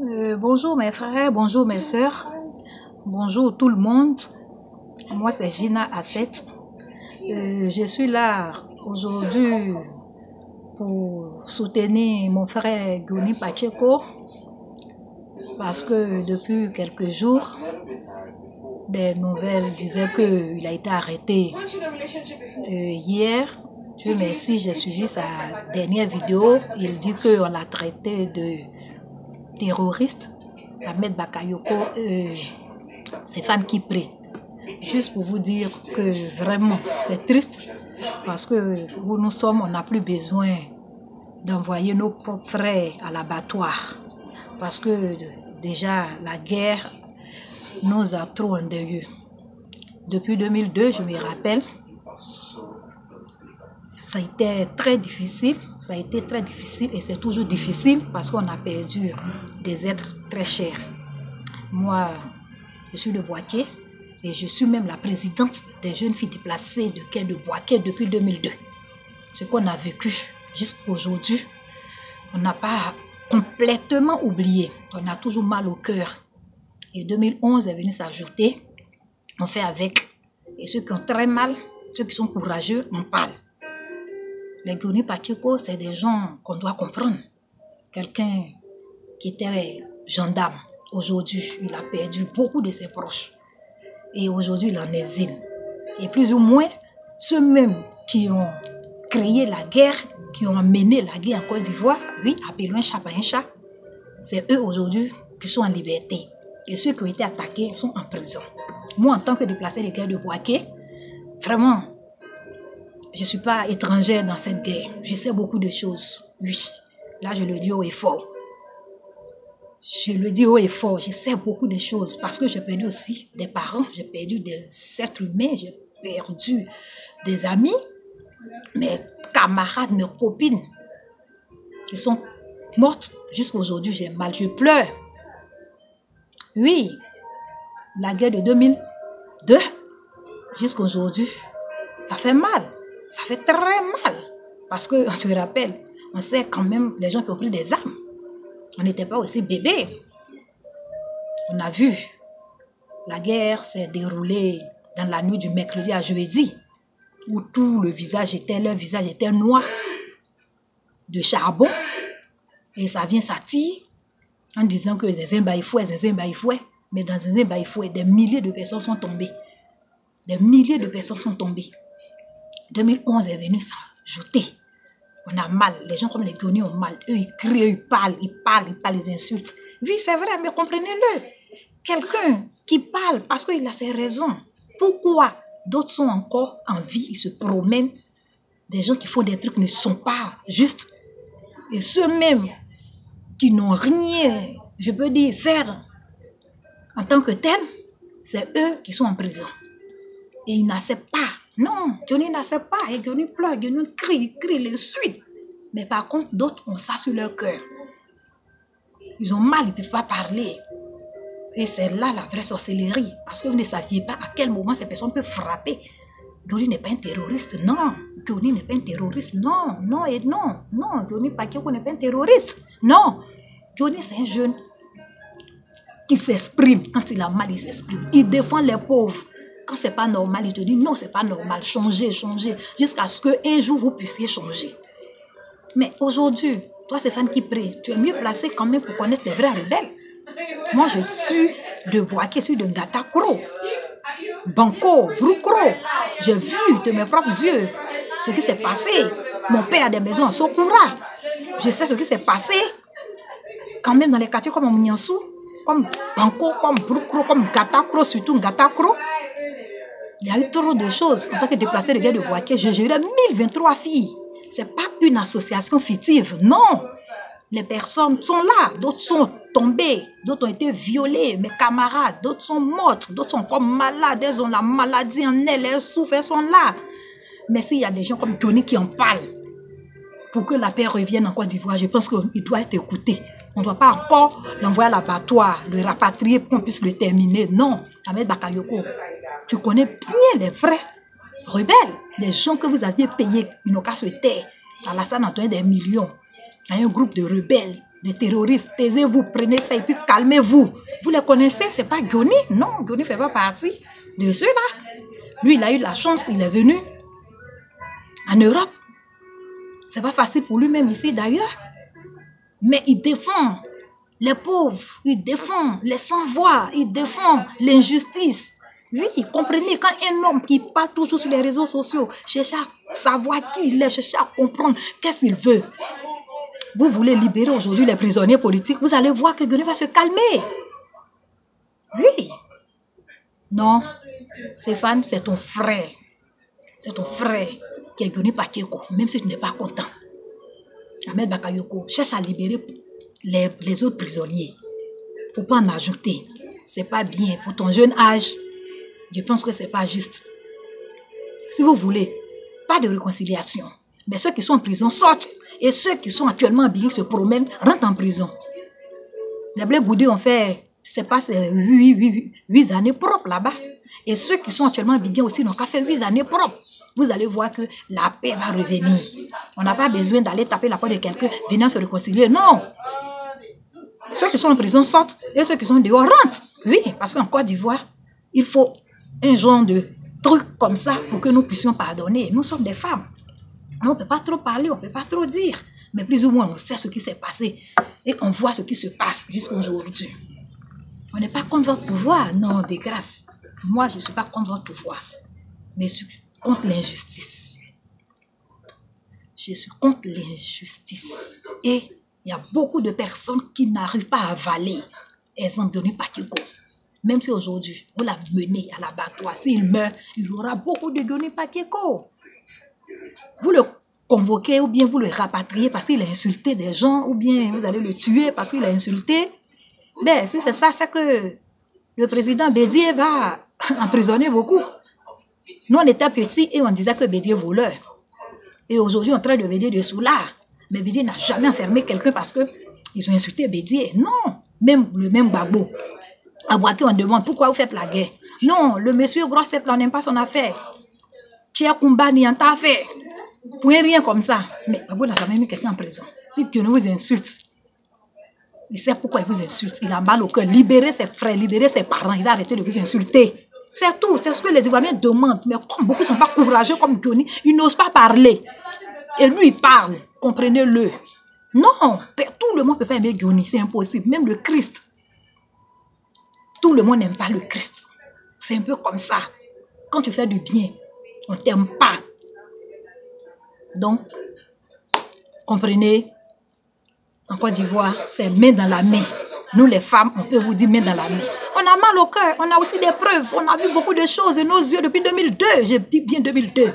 Bonjour mes frères, bonjour mes sœurs, bonjour tout le monde. Moi c'est Gina Asset. Je suis là aujourd'hui pour soutenir mon frère Goni Pacheco parce que depuis quelques jours, des nouvelles disaient qu'il a été arrêté hier. Dieu merci, j'ai suivi sa dernière vidéo. Il dit qu'on l'a traité de terroriste. Ahmed Bakayoko, Stéphane Kipré. Juste pour vous dire que vraiment c'est triste parce que où nous sommes, on n'a plus besoin d'envoyer nos propres frères à l'abattoir parce que déjà la guerre nous a trop endeuillés. Depuis 2002, je me rappelle, ça a été très difficile, et c'est toujours difficile parce qu'on a perdu des êtres très chers. Moi, je suis de Boaké et je suis même la présidente des jeunes filles déplacées de quai de Boaké depuis 2002. Ce qu'on a vécu jusqu'à aujourd'hui, on n'a pas complètement oublié, on a toujours mal au cœur. Et 2011 est venu s'ajouter, on fait avec. Et ceux qui ont très mal, ceux qui sont courageux, on parle. Les Goni Pacheco, c'est des gens qu'on doit comprendre. Quelqu'un qui était gendarme, aujourd'hui, il a perdu beaucoup de ses proches. Et aujourd'hui, il est en exil. Et plus ou moins, ceux mêmes qui ont créé la guerre, qui ont mené la guerre en Côte d'Ivoire, oui, appelons un chat par un chat, c'est eux aujourd'hui qui sont en liberté. Et ceux qui ont été attaqués sont en prison. Moi, en tant que déplacée de guerre de Boaké, vraiment, je ne suis pas étrangère dans cette guerre. Je sais beaucoup de choses. Oui, là, je le dis haut et fort. Je le dis haut et fort. Je sais beaucoup de choses parce que j'ai perdu aussi des parents, j'ai perdu des êtres humains, j'ai perdu des amis, mes camarades, mes copines qui sont mortes. Jusqu'à aujourd'hui, j'ai mal, je pleure. Oui, la guerre de 2002, jusqu'à aujourd'hui, ça fait mal. Ça fait très mal. Parce qu'on se rappelle, on sait quand même les gens qui ont pris des armes. On n'était pas aussi bébés. On a vu, la guerre s'est déroulée dans la nuit du mercredi à jeudi, où tout leur visage était noir, de charbon. Et ça vient s'attire en disant que Zinzin Baïfoué. Mais dans Zinzin Baïfoué, des milliers de personnes sont tombées. Des milliers de personnes sont tombées. 2011 est venu s'ajouter. On a mal. Les gens comme les Goni ont mal. Eux, ils crient, ils parlent, ils insultent. Oui, c'est vrai, mais comprenez-le. Quelqu'un qui parle parce qu'il a ses raisons. Pourquoi d'autres sont encore en vie, ils se promènent. Des gens qui font des trucs ne sont pas justes. Et ceux-mêmes qui n'ont rien, je peux dire, faire en tant que tel, c'est eux qui sont en prison. Et ils n'acceptent pas. Non, Goni n'accepte pas. Et Goni pleure, Goni crie, les suit. Mais par contre, d'autres ont ça sur leur cœur. Ils ont mal, ils ne peuvent pas parler. Et c'est là la vraie sorcellerie. Parce que vous ne saviez pas à quel moment ces personnes peuvent frapper. Goni n'est pas un terroriste, non. Goni n'est pas un terroriste, non. Non et non. Non, Goni Pacheco n'est pas un terroriste. Non. Goni, c'est un jeune qui s'exprime. Quand il a mal, il s'exprime. Il défend les pauvres. Quand c'est pas normal, il te dit non, c'est pas normal, changez, jusqu'à ce qu'un jour vous puissiez changer. Mais aujourd'hui, toi, Stéphane Kipré, tu es mieux placé quand même pour connaître les vrais rebelles. Moi, je suis de Boaké, je suis de Ngatakro, Banco, Broukro. J'ai vu de mes propres yeux ce qui s'est passé. Mon père a des maisons à Sokura. Je sais ce qui s'est passé quand même dans les quartiers comme Mouniansou, comme Banco, comme Broukro, comme Ngatakro, surtout Ngatakro. Il y a eu trop de choses. En tant que déplacé de guerre de Boaké, je gérais 1023 filles. Ce n'est pas une association fictive, non. Les personnes sont là, d'autres sont tombées, d'autres ont été violées, mes camarades, d'autres sont mortes, d'autres sont encore malades, elles ont la maladie en elles, elles souffrent, elles sont là. Mais s'il y a des gens comme Tony qui en parlent, pour que la paix revienne en Côte d'Ivoire, je pense qu'il doit être écouté. On ne doit pas encore l'envoyer à l'abattoir, le rapatrier pour qu'on puisse le terminer. Non, Ahmed Bakayoko, tu connais bien les vrais rebelles, les gens que vous aviez payés, ils n'ont qu'à se taire. Alassane Antoine des millions, il y a un groupe de rebelles des terroristes. Taisez-vous, prenez ça et puis calmez-vous. Vous les connaissez, c'est pas Goni. Non, Goni ne fait pas partie de ceux-là. Lui, il a eu la chance, il est venu en Europe. C'est pas facile pour lui-même ici d'ailleurs. Mais il défend les pauvres, il défend les sans-voix, il défend l'injustice. Oui, comprenez, quand un homme qui parle toujours sur les réseaux sociaux, cherche à savoir qui il est, cherche à comprendre qu'est-ce qu'il veut. Vous voulez libérer aujourd'hui les prisonniers politiques, vous allez voir que Goni va se calmer. Oui. Non, Stéphane, c'est ton frère. C'est ton frère qui est Goni Pacheco, même si tu n'es pas content. Ahmed Bakayoko cherche à libérer les autres prisonniers. Il ne faut pas en ajouter. Ce n'est pas bien. Pour ton jeune âge, je pense que ce n'est pas juste. Si vous voulez, pas de réconciliation. Mais ceux qui sont en prison sortent. Et ceux qui sont actuellement habillés se promènent, rentrent en prison. Les Blé Goudé ont fait, je ne sais pas, 8 années propres là-bas. Et ceux qui sont actuellement habillés aussi n'ont qu'à faire 8 années propres. Vous allez voir que la paix va revenir. On n'a pas besoin d'aller taper la porte de quelqu'un venant se réconcilier. Non. Ceux qui sont en prison sortent et ceux qui sont dehors rentrent. Oui, parce qu'en Côte d'Ivoire, il faut un genre de truc comme ça pour que nous puissions pardonner. Nous sommes des femmes. On ne peut pas trop parler, on ne peut pas trop dire. Mais plus ou moins, on sait ce qui s'est passé. Et on voit ce qui se passe jusqu'à aujourd'hui. On n'est pas contre votre pouvoir, non, de grâce. Moi, je ne suis pas contre votre pouvoir. Mais je suis contre l'injustice. Je suis contre l'injustice. Et il y a beaucoup de personnes qui n'arrivent pas à avaler. Exemple, Goni Pacheco. Même si aujourd'hui, vous la menez à l'abattoir, s'il meurt, il y aura beaucoup de Goni Pacheco. Vous le convoquez ou bien vous le rapatriez parce qu'il a insulté des gens ou bien vous allez le tuer parce qu'il a insulté. Ben, si c'est ça, c'est que le président Bédié va emprisonner beaucoup. Nous, on était petits et on disait que Bédié est voleur. Et aujourd'hui, on traite de Bédié de soulard. Mais Bédié n'a jamais enfermé quelqu'un parce qu'ils ont insulté Bédié. Non, même le même Gbagbo. À Boaké, on demande pourquoi vous faites la guerre. Non, le monsieur grosse tête, on n'aime pas son affaire. Tia Kumba n'y en t'a fait. Pour rien comme ça. Mais Gbagbo n'a jamais mis quelqu'un en prison. Si quelqu'un vous insulte, il sait pourquoi il vous insulte. Il a mal au cœur. Libérez ses frères, libérez ses parents. Il va arrêter de vous insulter. C'est tout. C'est ce que les Ivoiriens demandent. Mais comme beaucoup ne sont pas courageux comme Goni, ils n'osent pas parler. Et lui, il parle. Comprenez-le. Non. Tout le monde peut pas aimer Goni. C'est impossible. Même le Christ. Tout le monde n'aime pas le Christ. C'est un peu comme ça. Quand tu fais du bien, on ne t'aime pas. Donc, comprenez, en Côte d'Ivoire, c'est main dans la main. Nous, les femmes, on peut vous dire main dans la main. On a mal au cœur, on a aussi des preuves. On a vu beaucoup de choses de nos yeux depuis 2002. Je dis bien 2002.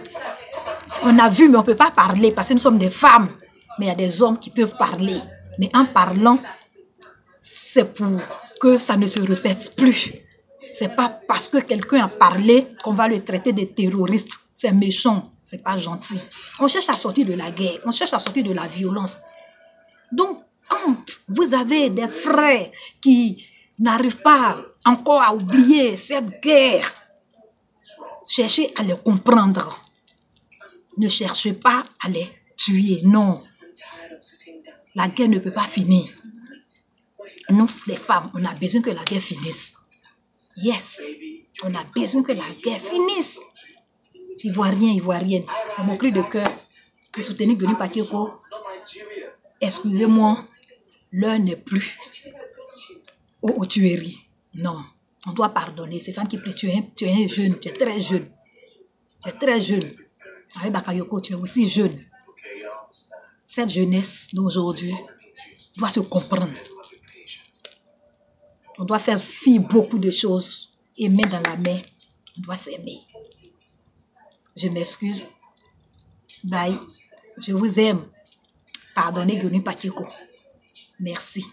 On a vu, mais on ne peut pas parler parce que nous sommes des femmes. Mais il y a des hommes qui peuvent parler. Mais en parlant, c'est pour que ça ne se répète plus. Ce n'est pas parce que quelqu'un a parlé qu'on va le traiter de terroriste. C'est méchant, ce n'est pas gentil. On cherche à sortir de la guerre, on cherche à sortir de la violence. Donc, quand vous avez des frères qui n'arrivent pas encore à oublier cette guerre, cherchez à les comprendre. Ne cherchez pas à les tuer, non. La guerre ne peut pas finir. Nous, les femmes, on a besoin que la guerre finisse. Yes, on a besoin que la guerre finisse. Ivoiriens, Ivoiriennes, c'est mon cri de cœur de soutenir Goni Pacheco. Excusez-moi, l'heure n'est plus aux tueries. Non, on doit pardonner. Stéphane Kipré, tu es un jeune, tu es très jeune. Tu es très jeune. Avec Bakayoko, tu es aussi jeune. Cette jeunesse d'aujourd'hui doit se comprendre. On doit faire fi beaucoup de choses. Et main dans la main, on doit s'aimer. Je m'excuse. Bye. Je vous aime. Pardonnez Goni Pacheco. Merci.